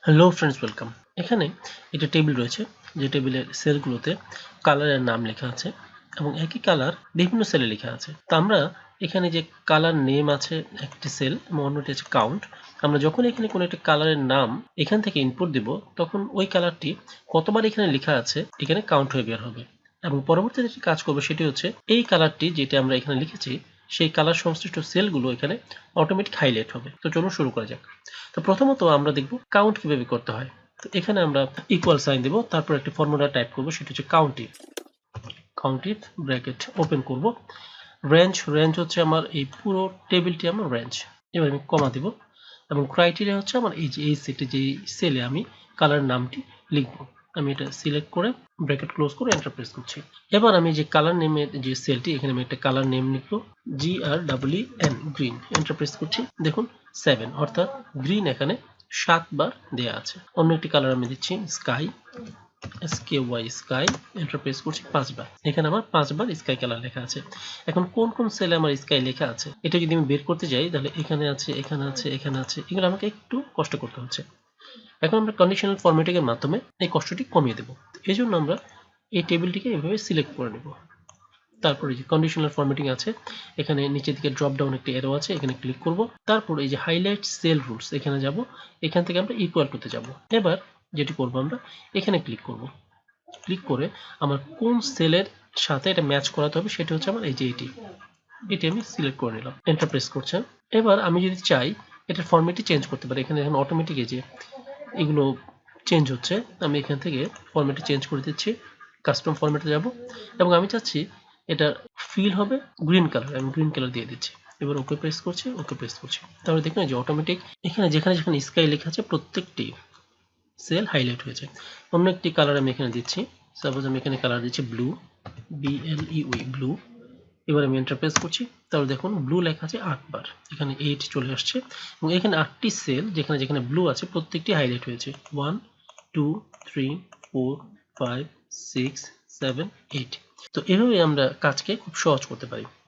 Hello friends, welcome. এখানে একটা table রয়েছে, যে টেবিলের সেলগুলোতে কালারের নাম লেখা আছে এবং একই কালার বিভিন্ন সেলে লেখা আছে। তো আমরা এখানে যে কালার নেম আছে একটি সেল এবং অন্যটি আছে কাউন্ট। আমরা যখন এখানে কোনো একটি কালারের নাম এখান থেকে ইনপুট দিব, তখন ওই কালারটি কতবার এখানে লেখা আছে এখানে কাউন্ট হয়ে বের হবে। এবং পরবর্তীতে যে কাজ করবো সেটি হচ্ছে এই কালারটি যেটা আমরা এখানে লিখেছি সেই কালার সংশ্লিষ্ট সেলগুলো এখানে অটোমেটিক হাইলাইট হবে। তো চলুন শুরু করা যাক। তো প্রথমত আমরা দেখব কাউন্ট কিভাবে করতে হয়। তো এখানে আমরা ইকুয়াল সাইন দেব, তারপর একটি ফর্মুলা টাইপ করব, সেটা হচ্ছে কাউন্টিফ। কাউন্টিফ ব্র্যাকেট ওপেন করব। রেঞ্জ হচ্ছে আমার এই পুরো টেবিলটি আমার রেঞ্জ। এবার আমি কমা দেব এবং ক্রাইটেরিয়া হচ্ছে আমার এই যে এই সেটে যে সেলে আমি কালার নামটি লিখব। আমি এটা সিলেক্ট করে ব্র্যাকেট ক্লোজ করে এন্টার প্রেস করছি। এবার আমি যে কালার নেমের যে সেলটি, এখানে আমি একটা কালার নেম লিখব, GREEN, গ্রিন। এন্টার প্রেস করছি। দেখুন 7, অর্থাৎ গ্রিন এখানে 7 বার দেয়া আছে। অন্য একটি কালার আমি দিচ্ছি sky, SKY sky. Enter press করছি 5 বার। এখানে আমার 5 বার স্কাই কালার লেখা আছে। এখন কোন কোন সেলে আমার স্কাই লেখা আছে এটা যদি আমি বের করতে যাই, তাহলে এখানে আছে, এখানে আছে, এখানে আছে, এগুলো আমাকে একটু কষ্ট করতে হচ্ছে। এখন আমরা কন্ডিশনাল ফরম্যাটিং এর মাধ্যমে এই কষ্টটি কমিয়ে দেব। এই জন্য আমরা এই টেবিলটিকে এভাবে সিলেক্ট করে নেব। তারপরে যে কন্ডিশনাল ফরম্যাটিং আছে, এখানে নিচের দিকে ড্রপ ডাউন একটি অ্যারো আছে, এখানে ক্লিক করব। তারপর এই যে হাইলাইট সেল রুলস, এখানে যাব। এখান থেকে আমরা ইকুয়াল টুতে যাব। এবার যেটি করব, আমরা এখানে ক্লিক করব। ক্লিক করে আমার কোন সেলের সাথে এটা ম্যাচ করাতে হবে সেটা হচ্ছে আমার এই যে এটি আমি সিলেক্ট করে নিলাম। এন্টার প্রেস করছেন। এবার আমি যদি চাই এটার ফরম্যাটটি চেঞ্জ করতে পারি। এখানে অটোমেটিক এই যে এগুলো চেঞ্জ হচ্ছে, আমি এখান থেকে ফরম্যাটটি চেঞ্জ করে দিচ্ছি। কাস্টম ফরম্যাটে যাব এবং আমি চাচ্ছি এটার ফিল হবে গ্রিন কালার। আমি গ্রিন কালার দিয়ে দিচ্ছি। এবার ওকে প্রেস করছি, ওকে প্রেস করছি। তাহলে দেখুন যে অটোমেটিক এখানে যেখানে যেখানে স্কাই লেখা আছে প্রত্যেকটি সেল হাইলাইট হয়েছে। অন্য একটি কালার আমি এখানে দিচ্ছি। সাপোজ আমি এখানে কালার দিচ্ছি ব্লু, BLUE, ব্লু। এবার আমি এন্টার প্রেস করছি। তাহলে দেখুন ব্লু লেখা আছে 8 বার, এখানে 8 চলে আসছে এবং এখানে 8টি সেল যেখানে যেখানে ব্লু আছে প্রত্যেকটি হাইলাইট হয়েছে। 1 2 3 4 5 6 7 8। তো এভাবে আমরা কাজকে খুব সহজ করতে পারি।